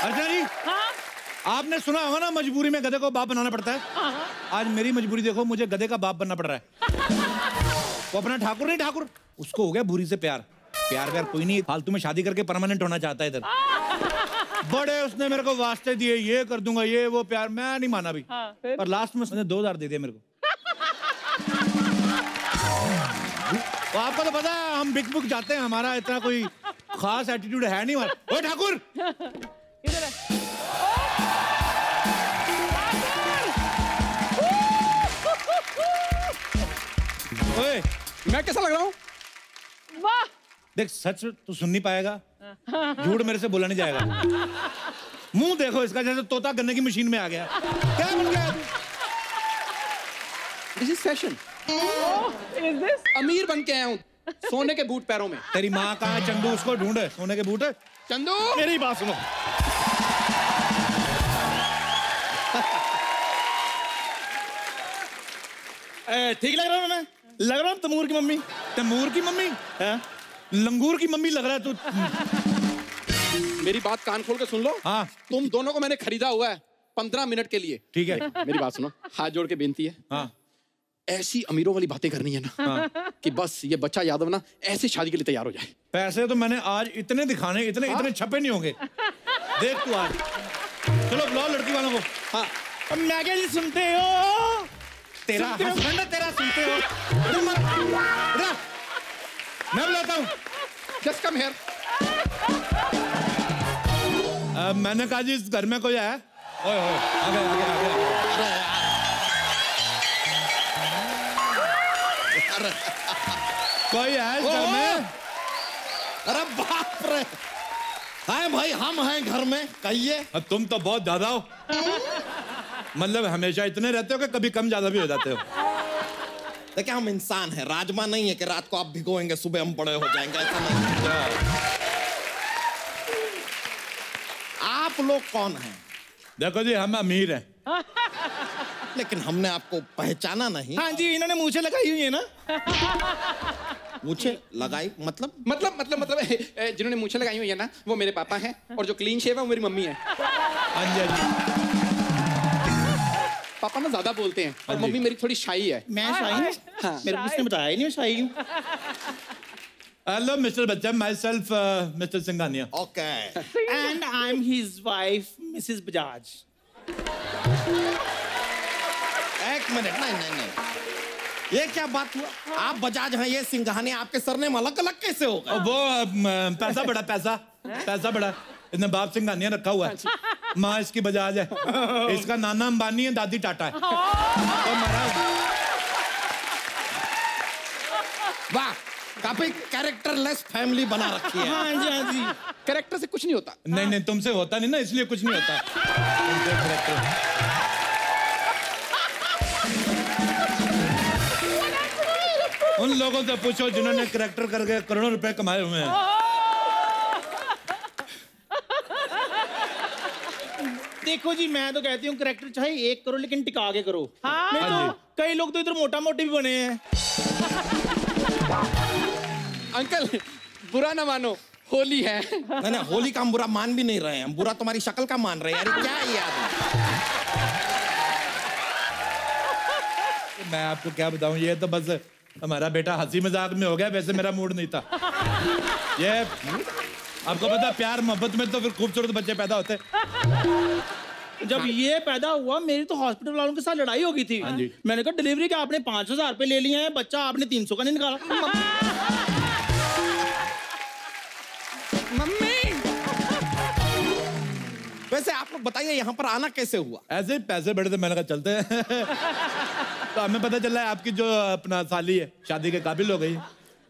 अर्चना जी, हाँ? आपने सुना होगा ना मजबूरी में गधे को बाप बनाना पड़ता है। आज मेरी मजबूरी देखो, मुझे गधे का बाप बनना पड़ रहा है। वो अपना ठाकुर नहीं ठाकुर, उसको हो गया भूरी से प्यार। प्यार व्यार कोई नहीं, फालतू में शादी करके परमानेंट होना चाहता है इधर। बड़े उसने मेरे को वास्ते दिए, ये कर दूंगा ये वो, प्यार मैं नहीं माना भी। पर लास्ट में उसने 2000 दे दिया मेरे को। तो आपको तो पता है हम बिक बुक जाते हैं, हमारा इतना कोई खास एटीट्यूड है नहीं हमारा। ओए ठाकुर, इधर है। ओए मैं कैसा लग रहा हूँ? वाह, देख सच तो सुन नहीं पाएगा, झूठ मेरे से बोला नहीं जाएगा। मुंह देखो इसका, जैसे तोता गन्ने की मशीन में आ गया। क्या बन गया? This is fashion. Is this? अमीर बन के आया हूँ, सोने के बूट पैरों में। तेरी माँ कहाँ है? चंदू, उसको ढूंढे, सोने के बूट है। चंदू, मेरी बात सुनो। ठीक लग रहा हूँ मैं? लग रहा हूँ तैमूर की मम्मी। तैमूर की मम्मी? लंगूर की मम्मी लग रहा है तू। मेरी बात कान खोल के सुन लो। हाँ। तुम दोनों को मैंने खरीदा हुआ है 15 मिनट के लिए। ठीक है। मेरी बात सुनो, हाथ जोड़ के बेनती है। हाँ। ऐसी अमीरों वाली बातें करनी है ना। हाँ। कि बस ये बच्चा यादव ना ऐसी शादी के लिए तैयार हो जाए। पैसे तो मैंने आज इतने दिखाने, इतने इतने छपे नहीं होंगे। देख तू आज। चलो बुलाओ लड़की वालों को। हाँ। अब मैं क्या जी सुनते हो? तेरा हस्बैंड तेरा सुनते हो? मैं बुलाता हूँ। Just come here. मैंने कहा जी इस घर में कोई है? ओए ओए, आगे आगे आगे। कोई है इस घर में? अरे बाप रे, हाय भाई, हम हैं घर में, कहिए। तुम तो बहुत ज्यादा हो, मतलब हमेशा इतने रहते हो कि कभी कम ज्यादा भी हो जाते हो। देखिए हम इंसान हैं, राजमा नहीं है कि रात को आप भिगोएंगे सुबह हम बड़े हो जाएंगे, ऐसा नहीं। आप लोग कौन हैं? देखो जी, हम अमीर हैं। लेकिन हमने आपको पहचाना नहीं। हाँ जी, इन्होंने मूछें लगाई हुई है ना। मूछें लगाई मतलब जिन्होंने मूछें लगाई हुई है ना, वो मेरे पापा हैं, और जो क्लीन शेव है वो मेरी मम्मी है। हाँ जी, हाँ जी। पापा ना ज्यादा बोलते हैं और मम्मी मेरी थोड़ी शाई है। मैं शाही हूँ? हाँ। मेरे को किसने बताया ही नहीं मैं शाही हूँ। Hello mister Bachchan, my self mister Singhania. Okay. And I am his wife Mrs Bajaj. एक मिनट, नहीं, ये क्या बात हुआ? आप बजाज हैं, ये सिंघानिया, आपके सरनेम अलग अलग कैसे हो गए? वो पैसा बड़ा, पैसा बड़ा, इसने बाप सिंघानिया रखा हुआ है। माँ इसकी बजाज है, इसका नाना अंबानी है, दादी टाटा है। तो वाह, काफी कैरेक्टरलेस फैमिली बना रखी है। हाँ जी, हाँ जी। कैरेक्टर से कुछ नहीं होता। नहीं, तुमसे होता नहीं ना, इसलिए कुछ नहीं होता। उन लोगों से पूछो जिन्होंने कैरेक्टर करके करोड़ों रुपए कमाए हुए हैं। देखो जी, मैं तो कहती हूँ कैरेक्टर चाहे 1 करो लेकिन टिका के करो। हाँ। नहीं तो कई लोग तो इधर मोटा मोटे भी बने हैं। अंकल बुरा ना मानो, होली है। नहीं, होली का हम बुरा मान भी नहीं रहे हैं, हम बुरा तुम्हारी शक्ल का मान रहे हैं। यार क्या है ये आदमी? मैं आपको क्या बताऊं, ये तो बस हमारा बेटा हंसी मजाक में हो गया, वैसे मेरा मूड नहीं था। ये आपको पता, प्यार मोहब्बत में तो फिर खूबसूरत बच्चे पैदा होते। जब ये पैदा हुआ मेरी तो हॉस्पिटल वालों के साथ लड़ाई हो गई थी। हाँ जी। मैंने कहा डिलीवरी का आपने 5,000 रुपए ले लिए हैं, बच्चा आपने 300 का नहीं निकाला। मम्मी वैसे आप लोग बताइए यहाँ पर आना कैसे हुआ? ऐसे ही पैसे बढ़े थे, मैंने कहा चलते हैं। तो हमें पता चला है आपकी जो अपना साली है शादी के काबिल हो गई।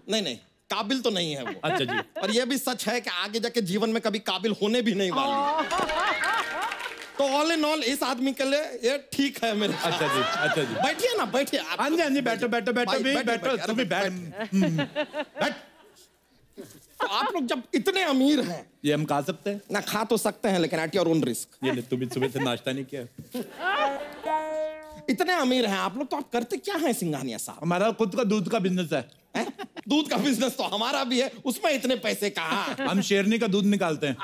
नहीं, काबिल तो नहीं है वो। अच्छा जी। और ये भी सच है कि आगे जाके जीवन में कभी काबिल होने भी नहीं वाली। तो ऑल इन ऑल इस आदमी के लिए ये ठीक है मेरे। अच्छा जी, अच्छा जी। बैठिए ना, बैठिए। हाँ जी, हाँ जी, बैठो बैठो बैठो भी, बैठो तुम भी बैठ। तो आप लोग जब इतने अमीर हैं, ये हम खा सकते हैं ना? खा तो सकते हैं लेकिन एट योर ओन रिस्क। ये ले, तुम भी सुबह से नाश्ता नहीं किया। इतने अमीर हैं आप लोग, तो आप करते क्या हैं सिंघानिया साहब? हमारा खुद का दूध का बिजनेस है। दूध का बिजनेस तो हमारा भी है, उसमें इतने पैसे कहाँ? हम शेरनी का दूध निकालते हैं।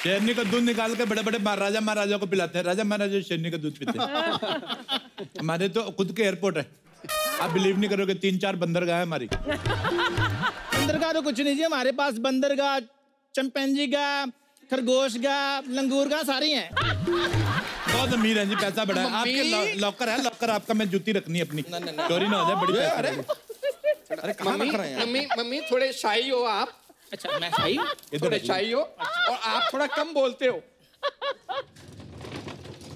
शेरनी का दूध निकाल के बड़े बड़े राजा महाराजा को पिलाते हैं। राजा महाराजा शेरनी का दूध पीते हैं। हमारे तो खुद के एयरपोर्ट है, आप बिलीव नहीं करोगे, 3-4 बंदरगाह है हमारी। बंदरगाह तो कुछ नहीं जी, हमारे पास बंदरगाह, चिंपैंजी का, खरगोश का, लंगूर का, सारी हैं। बहुत अमीर है जी, पैसा बड़ा है। आपके लॉकर है, लॉकर आपका, मैं जूती रखनी अपनी, चोरी ना हो जाए। बड़ी अरे पैसा। अरे कहाँ रख रहे हैं? मम्मी थोड़े शाही हो आप। अच्छा मैं सही, थोड़े शाही हो और आप थोड़ा कम बोलते हो।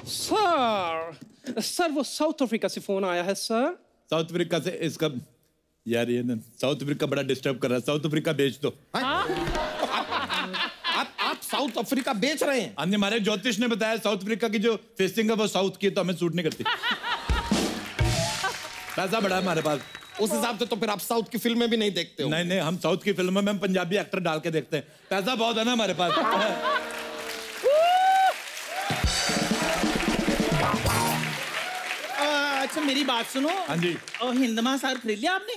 सर वो साउथ अफ्रीका से फोन आया है सर। साउथ अफ्रीका से इसका यार, ये ना साउथ अफ्रीका बड़ा डिस्टर्ब कर रहा है, साउथ अफ्रीका बेच दो। आप साउथ अफ्रीका बेच रहे हैं? हमने, हमारे ज्योतिष ने बताया साउथ अफ्रीका की जो फेसिंग है वो साउथ की है, तो हमें सूट नहीं करती। पैसा बड़ा है हमारे पास। उस हिसाब से तो फिर आप साउथ की फिल्में भी नहीं देखते हो? नहीं नहीं, हम साउथ की फिल्मों में हम पंजाबी एक्टर डाल के देखते हैं, पैसा बहुत है ना हमारे पास। अच्छा मेरी बात सुनो। हाँ जी। हिंद महासागर खरीद लिया आपने?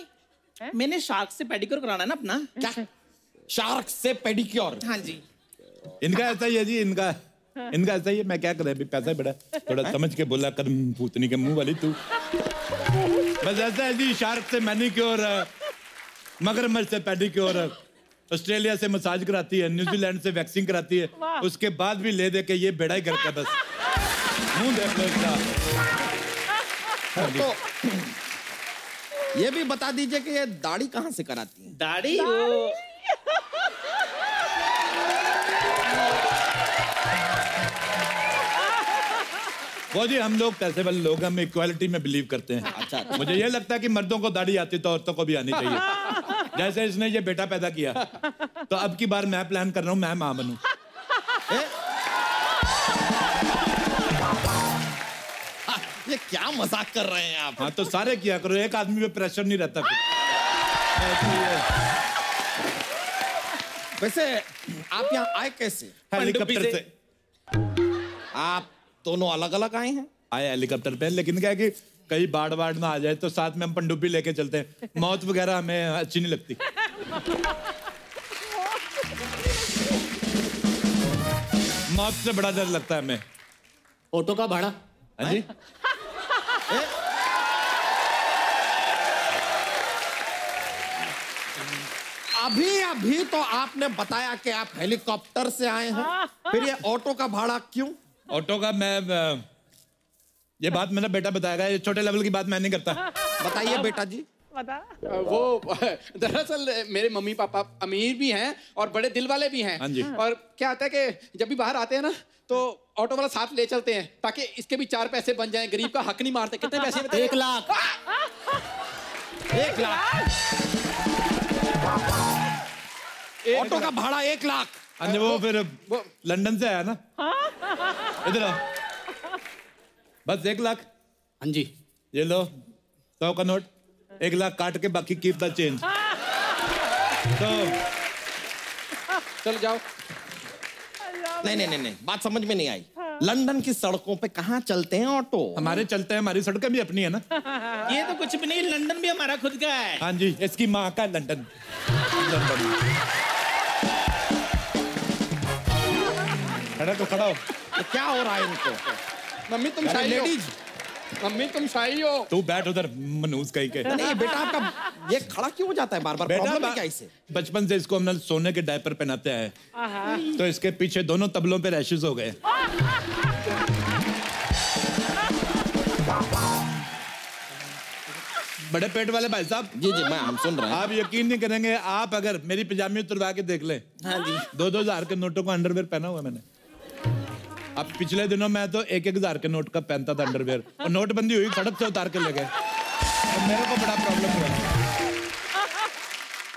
मैंने शार्क से पेडिक्योर कराना है ना अपना। क्या? शार्क से पेडिक्योर? हाँ जी। इनका ऐसा ही है जी, इनका ऐसा ही है। मैं क्या करें, अभी पैसा ही बड़ा, थोड़ा समझ के बोला कर, पूतनी के मुंह वाली तू। बस ऐसा है जी, शार्क से मैनिक्योर, मगरमच्छ से पेडिक्योर, ऑस्ट्रेलिया से मसाज कराती है, न्यूजीलैंड से वैक्सिंग कराती है, उसके बाद भी ले दे के ये बेड़ा ही करता है। बस मुंह देख लो इसका। तो ये भी बता दीजिए कि ये दाढ़ी कहाँ से कराती है? दाढ़ी वो जी, हम लोग पैसे वाले लोग, हम इक्वालिटी में बिलीव करते हैं। अच्छा। मुझे ये लगता है कि मर्दों को दाढ़ी आती तो औरतों को भी आनी चाहिए। जैसे इसने ये बेटा पैदा किया, तो अब की बार मैं प्लान कर रहा हूँ मैं मां बनूं। ये क्या मजाक कर रहे हैं आप? हाँ तो सारे किया करो, एक आदमी पे प्रेशर नहीं रहता फिर। वैसे आप यहाँ आए कैसे? हेलीकॉप्टर से आप दोनों अलग अलग आए हैं? आए हेलीकॉप्टर पे, लेकिन क्या है कि कहीं बाढ़ बाढ़ ना आ जाए तो साथ में हम पनडुब्बी लेके चलते हैं। मौत वगैरह हमें अच्छी नहीं लगती। मौत से बड़ा डर लगता है हमें। ऑटो का भाड़ा? हाँ जी। अभी तो आपने बताया कि आप हेलीकॉप्टर से आए हैं, फिर ये ऑटो का भाड़ा क्यों? ऑटो का मैं ये बात मेरा बेटा बताएगा, ये छोटे लेवल की बात मैं नहीं करता। बताइए बेटा जी। बता। वो दरअसल मेरे मम्मी पापा अमीर भी हैं और बड़े दिल वाले भी हैं। हाँ जी। और क्या होता है कि जब भी बाहर आते हैं ना तो ऑटो वाला साथ ले चलते हैं ताकि इसके भी 4 पैसे बन जाएं, गरीब का हक नहीं मारते। कितने पैसे बताइए? 1 लाख। 1 लाख ऑटो का भाड़ा 1 लाख। हाँ वो फिर वो लंदन से आया ना। इधर आओ, बस 1 लाख। हाँ जी। ये लो 100 का नोट, 1 लाख काट के बाकी कीप द चेंज। तो चल जाओ। नहीं, बात समझ में नहीं आई। लंदन की सड़कों पे कहाँ चलते हैं ऑटो? हमारे चलते हैं, हमारी सड़कें भी अपनी है ना। ये तो कुछ भी नहीं, लंदन भी हमारा खुद का है। हाँ जी, इसकी माँ का लंदन। खड़ा तो खड़ा हो। तो क्या हो रहा है इनको? मम्मी तुम शाही हो। लेडीज, मम्मी तुम शाही हो। तू बैठ उधर मनूस कहीं के। नहीं ये बेटा आपका ये खड़ा क्यों हो जाता है बार बार? प्रॉब्लम है क्या इसे? बचपन से इसको हमने सोने के डायपर पहनाते हैं, तो इसके पीछे दोनों तबलों पे रैशेस हो गए। बड़े पेट वाले भाई साहब। जी मैं हम सुन रहे हैं। आप यकीन नहीं करेंगे, आप अगर मेरी पजामी उतरवा के देख ले। हाँ जी। 2-2 हजार के नोटों का अंडरवेयर पहना हुआ मैंने। अब पिछले दिनों मैं तो 1-1 हजार के नोट का पहनता था अंडरवेयर, और नोटबंदी हुई, सड़क से उतार के ले गए। तो मेरे को बड़ा प्रॉब्लम हुआ।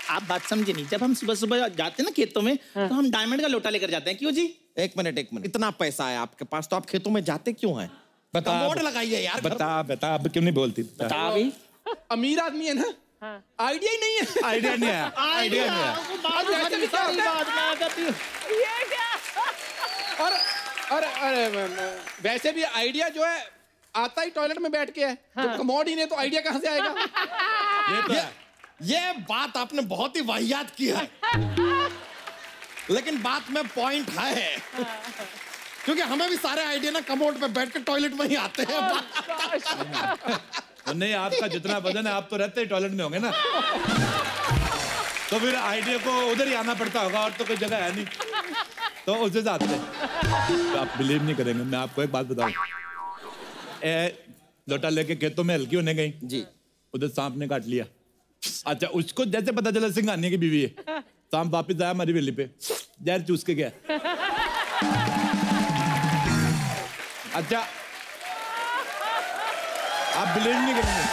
आप बात समझे नहीं, जब हम सुबह सुबह जाते हैं ना खेतों में, तो हम डायमंड का लोटा लेकर जाते हैं। क्यों जी? एक मिनट इतना पैसा है आपके पास तो आप खेतों में जाते क्यों हैं? बता कमोड लगाइए यार। बता अब क्यों नहीं बोलती? बता भी। अमीर आदमी है ना, आइडिया ही नहीं है। आइडिया नहीं है, आइडिया नहीं है। ये क्या? और वैसे भी आइडिया जो है आता ही टॉयलेट में बैठ के है। जब कमोड ही नहीं तो आइडिया कहाँ से आएगा? ये तो है। ये बात आपने बहुत ही वाहियात की है, लेकिन बात में पॉइंट है, क्योंकि हमें भी सारे आइडिया ना कमोड पे बैठ के टॉयलेट में ही आते हैं। तो नहीं, आपका जितना वजन है आप तो रहते ही टॉयलेट में होंगे ना, तो फिर आइडिया को उधर ही आना पड़ता होगा, और तो कोई जगह है नहीं, तो उसे से आते हैं। तो आप बिलीव नहीं करेंगे, मैं आपको एक बात बताऊं। लोटा लेके खेतों में हल्की होने गई जी, उधर सांप ने काट लिया। अच्छा, उसको जैसे पता चला सिंघानिया की बीवी है, सांप वापिस आया हमारी वेली पे, जहर चूस के गया। अच्छा, आप बिलीव नहीं करेंगे,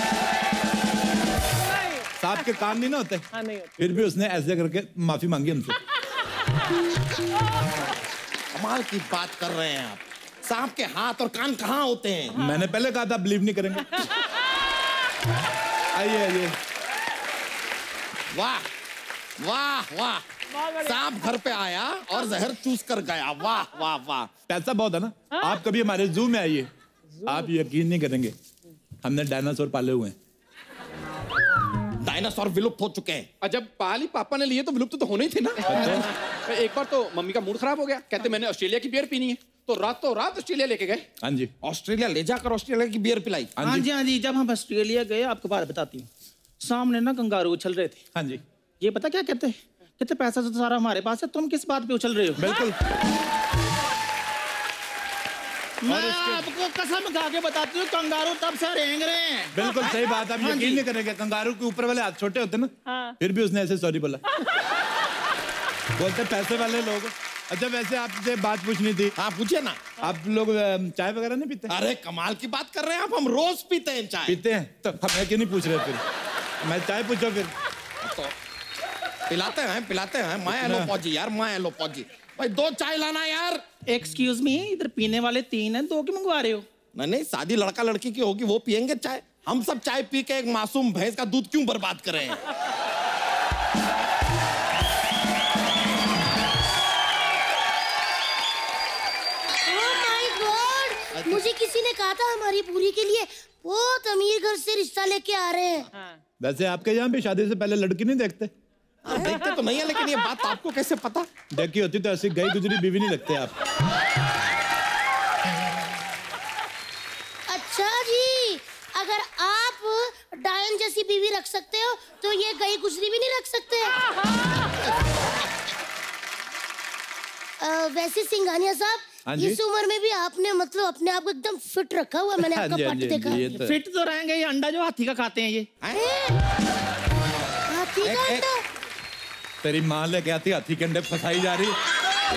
सांप के कान नहीं ना होते, नहीं होते। फिर भी उसने ऐसे करके माफी मांगी हमसे। कमाल की बात कर रहे हैं आप। सांप के हाथ और कान कहाँ होते हैं? मैंने पहले कहा था बिलीव नहीं करेंगे। आइए आइए। वाह वाह वाह, सांप घर पे आया और जहर चूस कर गया। वाह वाह वाह। पैसा बहुत है ना। आप कभी हमारे जू में आइए, आप यकीन नहीं करेंगे, हमने डायनासोर पाले हुए हैं। डायनासोर विलुप्त हो चुके हैं। और जब पाली पापा ने लिए तो विलुप्त तो होने ही थे ना। एक बार तो मम्मी का मूड खराब हो गया, कहते मैंने ऑस्ट्रेलिया की बियर पीनी है, तो रातों रात ऑस्ट्रेलिया लेके गए। हाँ जी, ऑस्ट्रेलिया ले जाकर ऑस्ट्रेलिया की बियर पिलाई। हाँ जी हाँ जी। जब हम ऑस्ट्रेलिया गए, आपको बात बताती हूँ, सामने ना कंगारू उछल रहे थे। हाँ जी, ये पता क्या कहते हैं? कहते पैसा तो सारा हमारे पास है, तुम किस बात पे उछल रहे हो? बिल्कुल। मैं आपको कसम खा के बताती हूँ, कंगारू तब से रेंग रहे हैं। बिल्कुल सही बात, आप यकीन नहीं करेंगे, कंगारू के ऊपर वाले हाथ छोटे होते ना, फिर भी उसने ऐसे सॉरी बोला। बोलते पैसे वाले लोग। अच्छा, वैसे आपसे बात पूछनी थी। हाँ पूछिए ना। आप लोग चाय वगैरह नहीं पीते? अरे कमाल की बात कर रहे हैं आप, हम रोज पीते हैं चाय। पीते हैं तो हमें क्यों नहीं पूछ रहे? फिर मैं चाय पूछो फिर। तो पिलाते हैं। मैं एलोपॉजी यार, मैं एलोपॉजी। भाई 2 चाय लाना यार। एक्सक्यूज मी, इधर पीने वाले 3 हैं, 2 क्यों मंगवा रहे हो? नहीं, शादी लड़का लड़की की होगी, वो पियेंगे चाय। हम सब चाय पी के एक मासूम भैंस का दूध क्यों बर्बाद करें? मुझे किसी ने कहा था हमारी पूरी के लिए बहुत अमीर घर से रिश्ता लेके आ रहे हैं। वैसे आपके यहाँ भी शादी से पहले लड़की नहीं देखते? देखते तो नहीं है, लेकिन ये बात आपको कैसे पता? देखी होती तो ऐसी गई गुजरी बीवी नहीं लगते आप। अच्छा जी, अगर आप डायन जैसी बीवी रख सकते हो तो ये गई गुजरी भी नहीं रख सकते। वैसे सिंघानिया साहब, हाँ जी? इस उम्र में भी आपने मतलब अपने आप को एकदम फिट रखा हुआ। मैंने हाँ आपका जी, हाँ पट जी, देखा। ये तो- फिट तो रहेंगे, ये अंडा जो हाथी का खाते हैं ये। हाथी का अंडा? तेरी माँ लेके आती हाथी के अंडे फंसाई जा रही।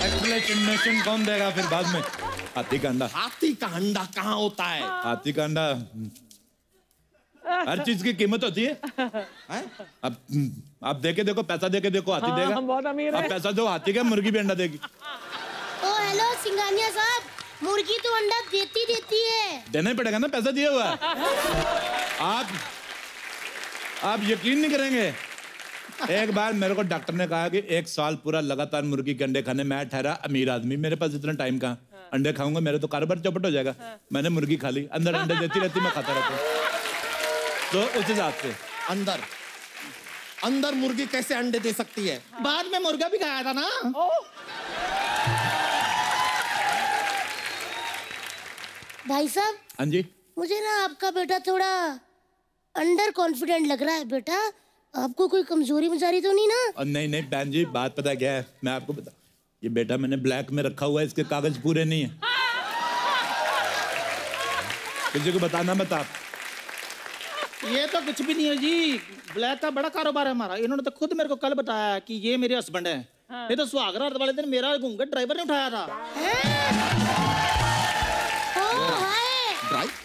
एक्सप्लेनेशन कौन देगा फिर बाद में? हाथी का अंडा। हाथी का अंडा कहाँ होता है? हाथी का अंडा, हर चीज की कीमत होती है। अब आप देके देखो, पैसा देके देखो, हाथी देगा। हम बहुत अमीर अब हैं। पैसा पैसा दो हाथी का, मुर्गी भी अंडा देगी। ओ हेलो सिंघानिया साहब, मुर्गी तो अंडा देती है। देना ही पड़ेगा ना, पैसा दिया हुआ है। आप यकीन नहीं करेंगे, एक बार मेरे को डॉक्टर ने कहा कि 1 साल पूरा लगातार मुर्गी के अंडे खाने। मैं ठहरा अमीर आदमी, मेरे पास इतना टाइम कहाँ, अंडे खाऊंगा मेरे तो कारोबार चौपट हो जाएगा। मैंने मुर्गी खा ली, अंदर अंडे देती रहती, मैं खाता रहता हूँ। तो उस हिसाब से अंदर मुर्गी कैसे अंडे दे सकती है? बाद में मुर्गा भी खाया था ना। भाई साहब, हाँ जी, मुझे ना आपका बेटा थोड़ा अंडर कॉन्फिडेंट लग रहा है। बेटा, आपको कोई कमजोरी मजारी तो नहीं ना? और नहीं नहीं बहन जी, बात पता क्या है, मैं आपको बता, ये बेटा मैंने ब्लैक में रखा हुआ है, इसके कागज पूरे नहीं है। किसी को बताना मत आप। ये तो कुछ भी नहीं है जी, ब्लैक का बड़ा कारोबार है हमारा। इन्होंने तो खुद मेरे को कल बताया कि ये मेरे हस्बैंड हैं। ये तो सुहागरात वाले दिन मेरा घूंघट ड्राइवर ने उठाया था।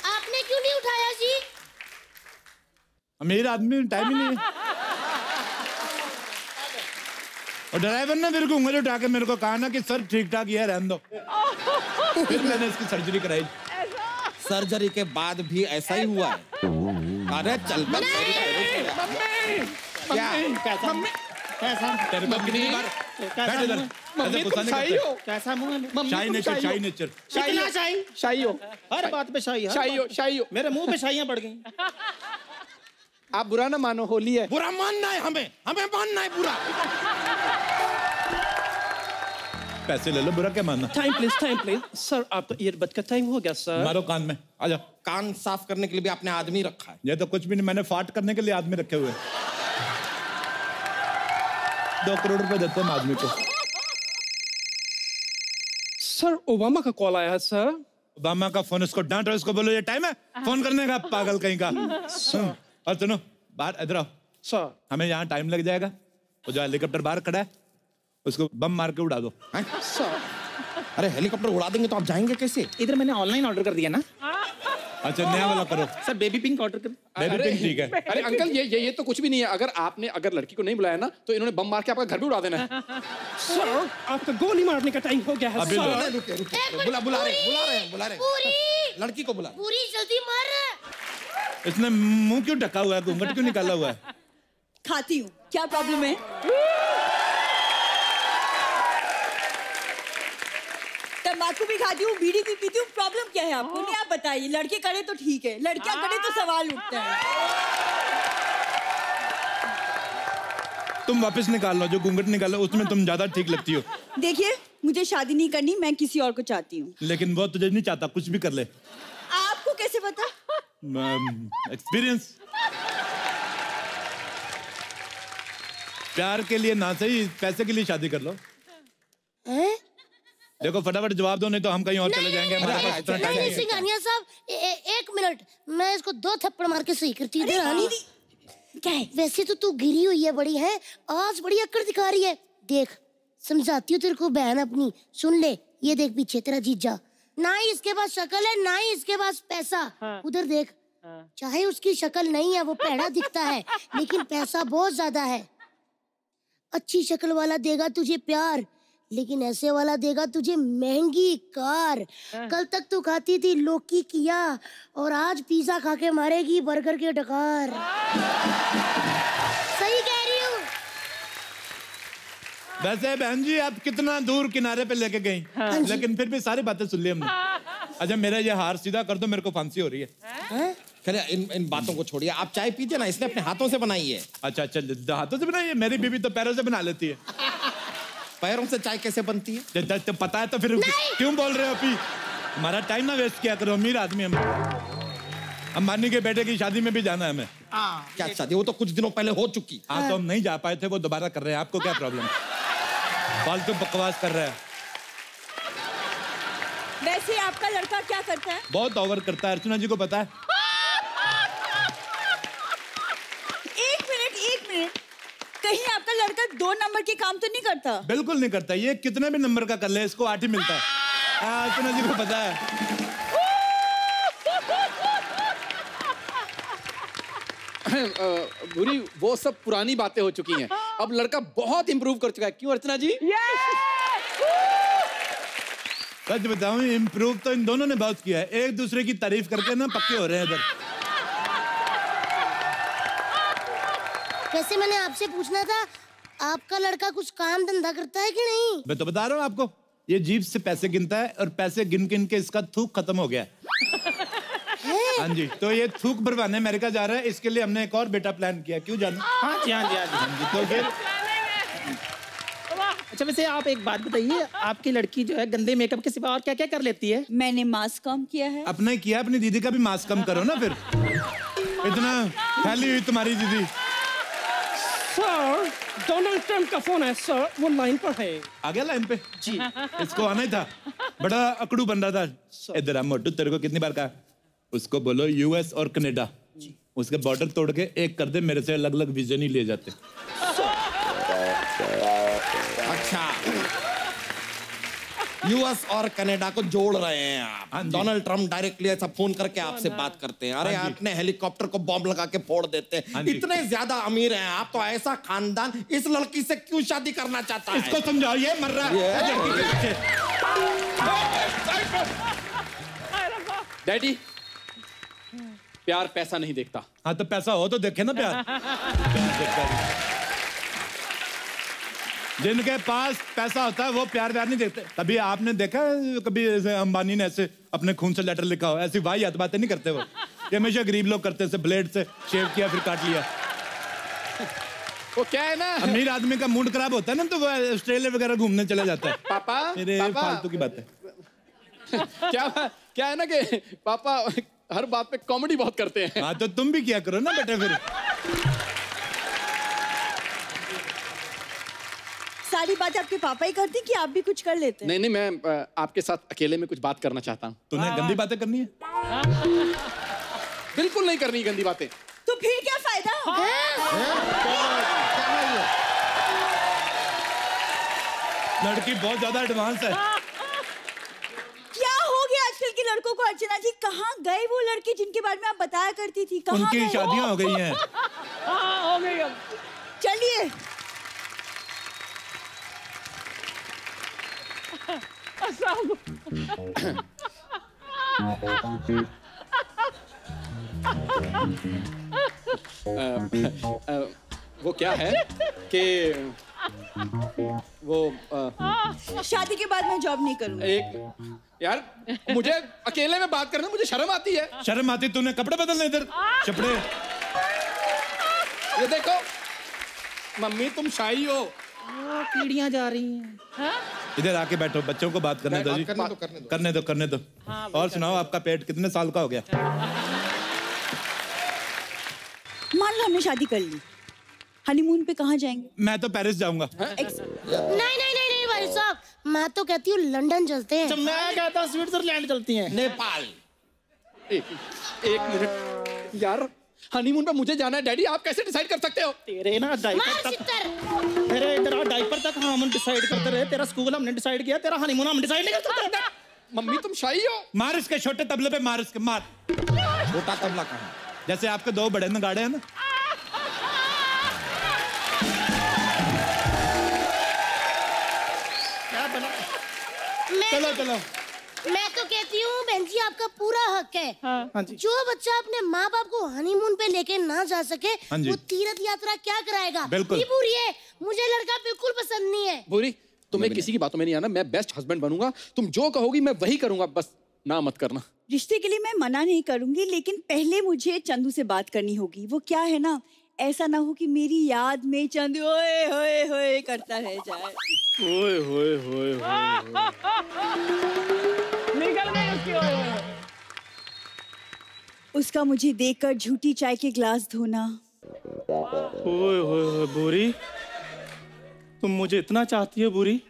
आपने क्यों नहीं उठाया जी? मेरा आदमी टाइम ही नहीं है। और ड्राइवर ने मेरे को उंगली उठा के मेरे को कहा ना कि सर ठीक ठाक ये रहने दो। फिर मैंने इसकी सर्जरी कराई। सर्जरी के बाद भी ऐसा ही हुआ है? अरे चल बस। क्या कैसा तेरे को कितनी बार बैठ इधर, ऐसे गुस्सा नहीं करते। कैसा मुंह है? शाही नेचर, शाही नेचर। कितना शाही? शाही हो, हर बात पे शाही, शाही हो। मेरे मुंह पे शाहियां पड़ गई। आप बुरा ना मानो, होली है। बुरा मानना है हमें मानना है बुरा। पैसे ले लो, बुरा क्या मानना। टाइम प्लीज सर, आपका ईयरबड का टाइम हो गया सर। मारो कान में, आ जाओ। कान साफ करने के लिए भी आपने आदमी रखा है। ये तो कुछ भी नहीं, मैंने फाट करने के लिए आदमी रखे हुए हैं। 2 करोड़ रुपए देते हैं आदमी को। सर ओबामा का कॉल आया है सर। ओबामा का फोन, इसको डांटो, इसको बोलो ये टाइम है फोन करने का, पागल कहीं का। और सुनो, बाहर इधर आओ सर। हमें यहाँ टाइम लग जाएगा। वो जो हेलीकॉप्टर बाहर खड़ा है उसको बम मार के उड़ा दो। सर अरे हेलीकॉप्टर उड़ा देंगे तो आप जाएंगे कैसे? इधर मैंने ऑनलाइन ऑर्डर कर दिया ना। अच्छा नया वाला करो। सर बेबी पिंक ऑर्डर कर। बेबी पिंक ठीक है। अरे अंकल ये तो कुछ भी नहीं है। अगर लड़की को नहीं बुलाया ना तो इन्होंने बम मार के आपका घर भी उड़ा देना है। सर आपका गोली मारने का टाइम हो गया है अभी सर। रुके बुला रहे पूरी लड़की को बुला। पूरी जल्दी मार। इसने मुंह क्यों ढका हुआ है, घूंघट क्यों निकाला हुआ है? खाती हूँ, क्या प्रॉब्लम है? तंबाकू भी खाती हूँ, बीड़ी भी पीती हूँ, प्रॉब्लम क्या है आपको? नहीं आप बताइए। लड़के करे तो ठीक है, लड़कियां करे तो सवाल उठते हैं। तुम वापस निकाल लो, जो घूंघट निकालो उसमें तुम ज्यादा ठीक लगती हो। देखिए मुझे शादी नहीं करनी, मैं किसी और को चाहती हूँ। लेकिन वो तुझे नहीं चाहता, कुछ भी कर ले। आपको कैसे पता? एक्सपीरियंस। प्यार के लिए ना सही, पैसे के लिए शादी कर लो। हैं? देखो फटाफट जवाब दो, नहीं तो हम कहीं और चले जाएंगे। हमारे पास इतना टाइम नहीं नहीं है। सिंघानिया साहब, 1 मिनट, मैं इसको 2 थप्पड़ मार के सही करती हूँ। इधर आनी। क्या है? वैसे तो तू गिरी हुई है बड़ी है, आज बड़ी अकड़ दिखा रही है। देख समझाती हूँ तेरे को बहन अपनी, सुन ले। ये देख पीछे तेरा जीजा, ना ही इसके पास शक्ल है ना ही इसके पास पैसा। उधर देख, चाहे उसकी शक्ल नहीं है, वो पैड़ा दिखता है, लेकिन पैसा बहुत ज्यादा है। अच्छी शक्ल वाला देगा तुझे प्यार, लेकिन ऐसे वाला देगा तुझे महंगी कार। कल तक तू खाती थी लौकी किया और आज पिज्जा खा के मारेगी बर्गर के डकार। सही कह रही हूँ। वैसे बहन जी आप कितना दूर किनारे पे लेके गई, लेकिन फिर भी सारी बातें सुन ली हमने। अच्छा मेरा ये हार सीधा कर दो, मेरे को फांसी हो रही है। चलिए इन बातों को छोड़िए, आप चाय पीजिए ना, इसने अपने हाथों से बनाई है। अच्छा हाथों से बनाई है? मेरी बीवी तो पैरों से बना लेती है। पैरों से चाय कैसे बनती है? तो पता है तो फिर क्यों बोल रहे हो? अभी हमारा टाइम ना वेस्ट किया करो, अमीर आदमी हम। अंबानी के बेटे की शादी में भी जाना है हमें। क्या शादी? वो तो कुछ दिनों पहले हो चुकी। हाँ तो हम नहीं जा पाए थे, वो दोबारा कर रहे हैं। आपको क्या प्रॉब्लम? फालतू बकवास कर रहा है। वैसे आपका लड़का क्या करता है? बहुत ओवर करता है, अर्चना जी को पता है। एक मिनट, कहीं आपका लड़का 2 नंबर के काम तो नहीं करता? बिल्कुल नहीं करता, ये कितने भी नंबर का कर ले इसको 8 ही मिलता है। अर्चना जी को पता है। बुरी वो सब पुरानी बातें हो चुकी हैं, अब लड़का बहुत इंप्रूव कर चुका है। क्यों अर्चना जी? सच बताऊं, इम्प्रूव तो इन दोनों ने बहुत किया है। एक दूसरे की तारीफ करके ना पक्के हो रहे हैं इधर। वैसे मैंने आपसे पूछना था, आपका लड़का कुछ काम धंधा करता है कि नहीं? मैं तो बता रहा हूँ आपको, ये जीभ से पैसे गिनता है और पैसे गिन गिन के इसका थूक खत्म हो गया है। हाँ जी, तो ये थूक भरवाने अमेरिका जा रहा है, इसके लिए हमने एक और बेटा प्लान किया। क्यों जाना? हाँ जी। तो फिर अच्छा वैसे आप एक बात बताइए, आपकी लड़की जो है गंदे मेकअप के सिवा और क्या क्या कर लेती है? मैंने मास्क कम किया है। अपना ही किया, अपनी दीदी का भी मास्क कम करो ना। फिर इतना फैली हुई तुम्हारी दीदी। सर डोनाल्ड ट्रम्प का फोन है सर, वो लाइन पर है। आ गया लाइन पे? जी। इसको आना ही था, बड़ा अकड़ू बन रहा था। इधर आ मोटू, तेरे को कितनी बार कहा, उसको बोलो यूएस और कनाडा, उसके बॉर्डर तोड़ के एक कर दे, मेरे से अलग अलग वीजा नहीं ले जाते। अच्छा यूएस और कनाडा को जोड़ रहे हैं हाँ आप। जी। डोनाल्ड ट्रम्प डायरेक्टली ऐसा फोन करके आपसे बात करते हैं, अरे हाँ जी। आपने हेलीकॉप्टर को बॉम्ब लगा के फोड़ देते हैं। हाँ जी। इतने ज्यादा अमीर हैं आप, तो ऐसा खानदान इस लड़की से क्यों शादी करना चाहता है? इसको समझाओ, ये मर रहा है। डैडी, प्यार पैसा नहीं देखता। हाँ तो पैसा हो तो देखे ना प्यार। प्यार देखता है। जिनके पास पैसा होता है वो प्यार नहीं देखते। कभी आपने देखा है, कभी ऐसे अंबानी ने ऐसे अपने खून से लेटर लिखा हो। ऐसी वाहियात बातें नहीं करते वो, ये हमेशा गरीब लोग करते हैं, ब्लेड से शेव किया फिर काट लिया। वो क्या है ना, अमीर आदमी का मूड खराब होता है ना तो वो ऑस्ट्रेलिया वगैरह घूमने चला जाता है। पापा मेरे पापा फालतू की बात है। क्या है ना कि पापा हर बात पे कॉमेडी बहुत करते हैं। हाँ तो तुम भी किया करो ना बेटे फिर। सारी बात आपके पापा ही करते कि आप भी कुछ कर लेते? नहीं, मैं आपके साथ अकेले में कुछ बात करना चाहता हूँ। तूने गंदी बातें करनी है? बिल्कुल नहीं करनी गंदी बातें। तो फिर क्या फायदा? लड़की बहुत ज्यादा एडवांस है। क्या हो गया आजकल के लड़कों को? अर्चना जी, कहाँ गए वो लड़के जिनके बारे में आप बताया करती थी? कहाँ उनकी गए? शादियां हो गई हैं। हाँ, हो गई अब। चलिए। वो क्या है कि वो शादी के बाद मैं जॉब नहीं करूंगी। एक यार, मुझे अकेले में बात करने मुझे शर्म आती है। शर्म आती? तूने कपड़े बदलने इधर चपड़े। ये देखो मम्मी, तुम शाही हो। कीड़ियां जा रही हैं। इधर आके बैठो, बच्चों को बात करने दो जी। करने दो। और सुनाओ, आपका पेट कितने साल का हो गया? मान लो हमने शादी कर ली, हनीमून पे कहाँ जाएंगे? मैं तो पेरिस जाऊंगा। नहीं भाई साहब, मैं तो कहती हूँ लंदन चलते हैं। मैं कहता हूँ स्विट्जरलैंड चलती हैं। नेपाल। एक मिनट यार, हनीमून पे मुझे जाना है। डैडी आप कैसे डिसाइड कर सकते हो? तेरे ना डायपर तक, तेरा डायपर तक हम डिसाइड करते रहे। तेरा स्कूल हमने डिसाइड किया, तेरा हनीमून हम डिसाइड नहीं कर सकते। मम्मी तुम शाही हो। मार इसके छोटे तबले पे, मार इसके, मार। छोटा तबला कहाँ? जैसे आपके दो बड़े नगाड़े हैं ना। चलो। मैं तो कहती हूँ बहन जी, आपका पूरा हक है। हाँ जी। जो बच्चा अपने माँ बाप को हनीमून पे लेके ना जा सके, हाँ जी। वो तीर्थ यात्रा क्या कराएगा? बिल्कुल। नहीं पूरी है, मुझे लड़का बिल्कुल पसंद नहीं है। भूरी, तुम्हें किसी की बातों में नहीं आना। मैं बेस्ट हस्बैंड बनूंगा। तुम जो कहोगी मैं वही करूंगा, बस ना मत करना। रिश्ते के लिए मैं मना नहीं करूंगी, लेकिन पहले मुझे चंदू से बात करनी होगी। वो क्या है ना, ऐसा ना हो कि मेरी याद में चंदू ओए होए होए करता रह जाए। ओए होए होए निकल गई उसकी ओए होए। उसका मुझे देखकर झूठी चाय के ग्लास धोना। ओए होए बुरी, तुम मुझे इतना चाहती हो बुरी?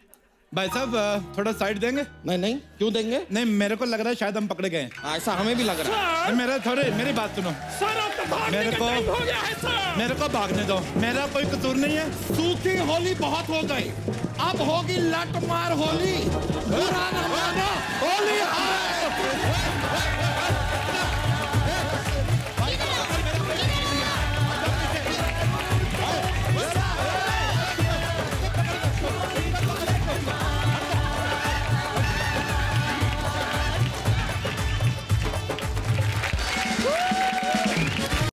भाई साहब थोड़ा साइड देंगे? नहीं, क्यों देंगे? नहीं, मेरे को लग रहा है शायद हम पकड़े गए हैं। ऐसा हमें भी लग रहा है। मेरी बात सुनो। मेरे को भागने दो, मेरा कोई कसूर नहीं है। सूखी होली बहुत हो गई, अब होगी लट मार होली। बुरा न मानो, होली